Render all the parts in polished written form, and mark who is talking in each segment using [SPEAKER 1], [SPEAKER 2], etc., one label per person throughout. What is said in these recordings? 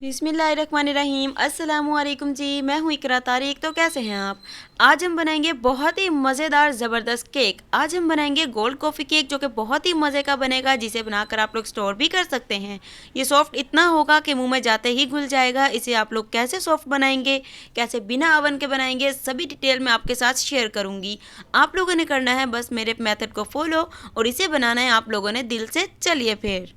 [SPEAKER 1] बिस्मिल्लाहिर्रहमानिर्रहीम। अस्सलामुअलैकुम जी, मैं हूँ इकरा तारिक। तो कैसे हैं आप? आज हम बनाएंगे बहुत ही मज़ेदार ज़बरदस्त केक। आज हम बनाएंगे गोल्ड कॉफ़ी केक, जो कि बहुत ही मज़े का बनेगा, जिसे बनाकर आप लोग स्टोर भी कर सकते हैं। ये सॉफ्ट इतना होगा कि मुंह में जाते ही घुल जाएगा। इसे आप लोग कैसे सॉफ्ट बनाएंगे, कैसे बिना ओवन के बनाएंगे, सभी डिटेल मैं आपके साथ शेयर करूँगी। आप लोगों ने करना है बस मेरे मेथड को फॉलो, और इसे बनाना है आप लोगों ने दिल से। चलिए फिर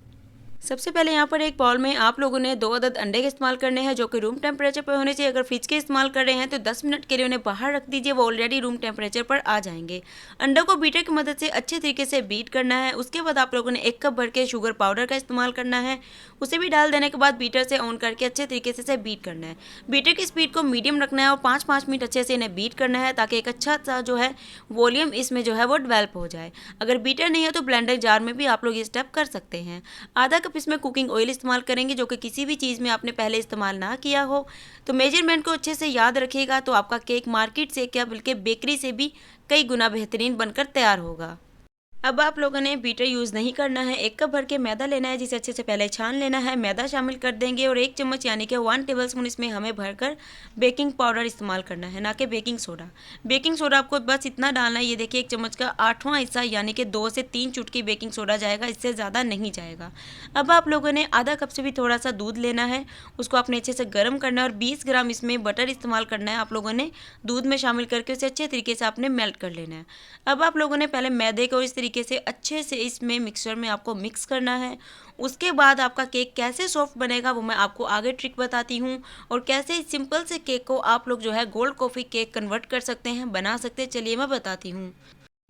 [SPEAKER 1] सबसे पहले यहाँ पर एक बाउल में आप लोगों ने 2 अदद अंडे का इस्तेमाल करने हैं, जो कि रूम टेम्परेचर पर होने चाहिए। अगर फ्रिज के इस्तेमाल कर रहे हैं तो 10 मिनट के लिए उन्हें बाहर रख दीजिए, वो ऑलरेडी रूम टेम्परेचर पर आ जाएंगे। अंडों को बीटर की मदद से अच्छे तरीके से बीट करना है। उसके बाद आप लोगों ने 1 कप भर के शुगर पाउडर का इस्तेमाल करना है। उसे भी डाल देने के बाद बीटर से ऑन करके अच्छे तरीके से बीट करना है। बीटर की स्पीड को मीडियम रखना है और 5-5 मिनट अच्छे से इन्हें बीट करना है, ताकि एक अच्छा सा जो है वॉल्यूम इसमें जो है वो डेवलप हो जाए। अगर बीटर नहीं है तो ब्लेंडर जार में भी आप लोग ये स्टेप कर सकते हैं। आधा कप इसमें कुकिंग ऑयल इस्तेमाल करेंगे, जो कि किसी भी चीज़ में आपने पहले इस्तेमाल ना किया हो। तो मेजरमेंट को अच्छे से याद रखिएगा, तो आपका केक मार्केट से क्या बल्कि बेकरी से भी कई गुना बेहतरीन बनकर तैयार होगा। अब आप लोगों ने बीटर यूज़ नहीं करना है। 1 कप भर के मैदा लेना है, जिसे अच्छे से पहले छान लेना है। मैदा शामिल कर देंगे और 1 चम्मच यानी कि 1 टेबलस्पून इसमें हमें भरकर बेकिंग पाउडर इस्तेमाल करना है, ना कि बेकिंग सोडा। बेकिंग सोडा आपको बस इतना डालना है, ये देखिए 1 चम्मच का 8वां हिस्सा यानी कि 2 से 3 चुटकी बेकिंग सोडा जाएगा, इससे ज़्यादा नहीं जाएगा। अब आप लोगों ने आधा कप से भी थोड़ा सा दूध लेना है, उसको आपने अच्छे से गर्म करना है और 20 ग्राम इसमें बटर इस्तेमाल करना है। आप लोगों ने दूध में शामिल करके उसे अच्छे तरीके से आपने मेल्ट कर लेना है। अब आप लोगों ने पहले मैदे को इस तरीके से अच्छे से इसमें मिक्सचर में आपको मिक्स करना है। उसके बाद आपका केक कैसे सॉफ्ट बनेगा वो मैं आपको आगे ट्रिक बताती हूँ, और कैसे इस सिंपल से केक को आप लोग जो है गोल्ड कॉफ़ी केक कन्वर्ट कर सकते हैं, बना सकते हैं। चलिए मैं बताती हूँ।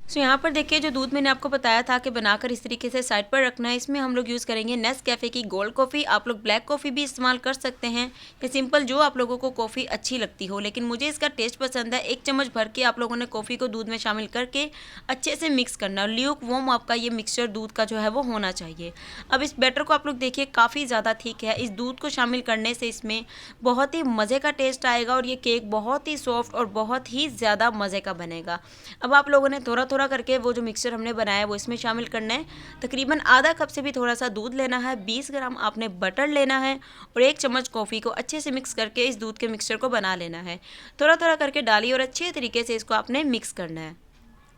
[SPEAKER 1] सो यहाँ पर देखिए, जो दूध मैंने आपको बताया था कि बनाकर इस तरीके से साइड पर रखना है, इसमें हम लोग यूज़ करेंगे नेस्कैफ़े की गोल्ड कॉफ़ी। आप लोग ब्लैक कॉफ़ी भी इस्तेमाल कर सकते हैं, या सिंपल जो आप लोगों को कॉफ़ी अच्छी लगती हो, लेकिन मुझे इसका टेस्ट पसंद है। 1 चम्मच भर के आप लोगों ने कॉफ़ी को दूध में शामिल करके अच्छे से मिक्स करना, और ल्यूक वॉर्म आपका ये मिक्सचर दूध का जो है वो होना चाहिए। अब इस बैटर को आप लोग देखिए काफ़ी ज़्यादा थिक है। इस दूध को शामिल करने से इसमें बहुत ही मज़े का टेस्ट आएगा, और ये केक बहुत ही सॉफ्ट और बहुत ही ज़्यादा मज़े का बनेगा। अब आप लोगों ने थोड़ा थोड़ा करके वो जो मिक्सचर हमने बनाया है वो इसमें शामिल करना है। तकरीबन आधा कप से भी थोड़ा सा दूध लेना है, 20 ग्राम आपने बटर लेना है, और 1 चम्मच कॉफ़ी को अच्छे से मिक्स करके इस दूध के मिक्सचर को बना लेना है। थोड़ा थोड़ा करके डालिए और अच्छे तरीके से इसको आपने मिक्स करना है।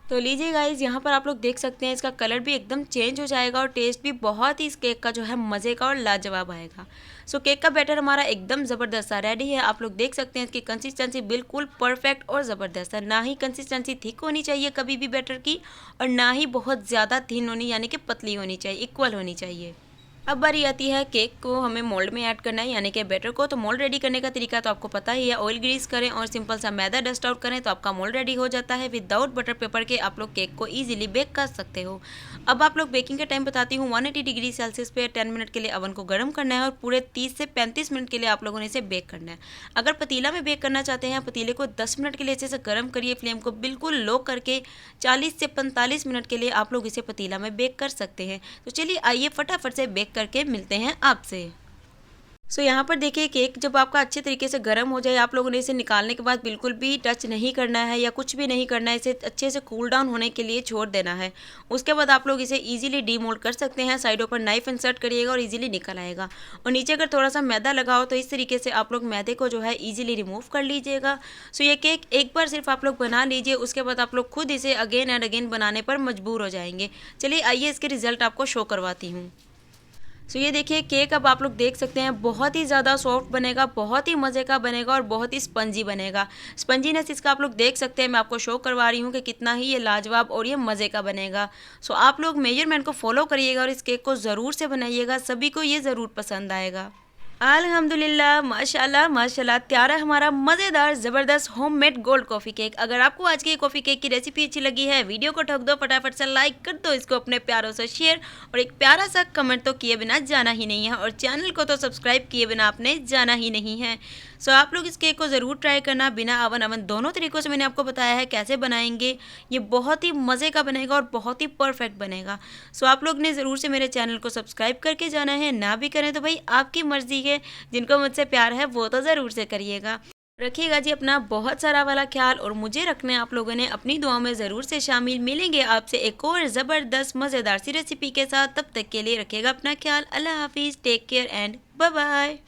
[SPEAKER 1] तो लीजिए गाइज़, यहाँ पर आप लोग देख सकते हैं इसका कलर भी एकदम चेंज हो जाएगा, और टेस्ट भी बहुत ही इस केक का जो है मज़े का और लाजवाब आएगा। सो केक का बैटर हमारा एकदम ज़बरदस्त सा रेडी है। आप लोग देख सकते हैं इसकी कंसिस्टेंसी बिल्कुल परफेक्ट और ज़बरदस्त है। ना ही कंसिस्टेंसी थिक होनी चाहिए कभी भी बैटर की, और ना ही बहुत ज़्यादा थिन होनी यानी कि पतली होनी चाहिए, इक्वल होनी चाहिए। अब बारी आती है केक को हमें मोल्ड में ऐड करना है, यानी कि बैटर को। तो मोल्ड रेडी करने का तरीका तो आपको पता ही है। ऑयल ग्रीस करें और सिंपल सा मैदा डस्ट आउट करें, तो आपका मोल्ड रेडी हो जाता है। विदाउट बटर पेपर के आप लोग केक को इजीली बेक कर सकते हो। अब आप लोग बेकिंग का टाइम बताती हूँ। 180 डिग्री सेल्सियस पे 10 मिनट के लिए ओवन को गर्म करना है, और पूरे 30 से 35 मिनट के लिए आप लोगों ने इसे बेक करना है। अगर पतीला में बेक करना चाहते हैं, पतीले को 10 मिनट के लिए अच्छे से गर्म करिए। फ्लेम को बिल्कुल लो करके 40 से 45 मिनट के लिए आप लोग इसे पतीला में बेक कर सकते हैं। तो चलिए आइए फटाफट से बेक करके मिलते हैं आपसे। सो यहाँ पर देखिए, केक जब आपका अच्छे तरीके से गर्म हो जाए, आप लोगों ने इसे निकालने के बाद बिल्कुल भी टच नहीं करना है या कुछ भी नहीं करना है। इसे अच्छे से कूल डाउन होने के लिए छोड़ देना है। उसके बाद आप लोग इसे इजीली डीमोल्ड कर सकते हैं। साइडों पर नाइफ इंसर्ट करिएगा और इजीली निकल आएगा। और नीचे अगर थोड़ा सा मैदा लगाओ तो इस तरीके से आप लोग मैदे को जो है इजीली रिमूव कर लीजिएगा। सो ये केक एक बार सिर्फ आप लोग बना लीजिए, उसके बाद आप लोग खुद इसे अगेन एंड अगेन बनाने पर मजबूर हो जाएंगे। चलिए आइए इसके रिजल्ट आपको शो करवाती हूँ। सो ये देखिए, केक अब आप लोग देख सकते हैं बहुत ही ज़्यादा सॉफ्ट बनेगा, बहुत ही मज़े का बनेगा, और बहुत ही स्पंजी बनेगा। स्पंजीनेस इसका आप लोग देख सकते हैं। मैं आपको शो करवा रही हूँ कि कितना ही ये लाजवाब और ये मज़े का बनेगा। सो आप लोग मेजरमेंट को फॉलो करिएगा और इस केक को ज़रूर से बनाइएगा, सभी को ये ज़रूर पसंद आएगा। अल्हम्दुलिल्लाह, माशाल्लाह माशाल्लाह, तैयार है हमारा मज़ेदार ज़बरदस्त होममेड गोल्ड कॉफ़ी केक। अगर आपको आज की कॉफ़ी केक की रेसिपी अच्छी लगी है, वीडियो को ठोक दो, फटाफट से लाइक कर दो, इसको अपने प्यारों से शेयर, और एक प्यारा सा कमेंट तो किए बिना जाना ही नहीं है, और चैनल को तो सब्सक्राइब किए बिना आपने जाना ही नहीं है। सो आप लोग इस केक को ज़रूर ट्राई करना। बिना ओवन ओवन दोनों तरीक़ों से मैंने आपको बताया है कैसे बनाएंगे। ये बहुत ही मज़े का बनेगा और बहुत ही परफेक्ट बनेगा। सो आप लोग ने ज़रूर से मेरे चैनल को सब्सक्राइब करके जाना है। ना भी करें तो भाई आपकी मर्ज़ी है, जिनको मुझसे प्यार है वो तो ज़रूर से करिएगा। रखिएगा जी अपना बहुत सारा वाला ख्याल, और मुझे रखने आप लोगों ने अपनी दुआओं में ज़रूर से शामिल। मिलेंगे आपसे एक और ज़बरदस्त मज़ेदार सी रेसिपी के साथ। तब तक के लिए रखिएगा अपना ख्याल। अल्लाह हाफिज़, take care and bye bye.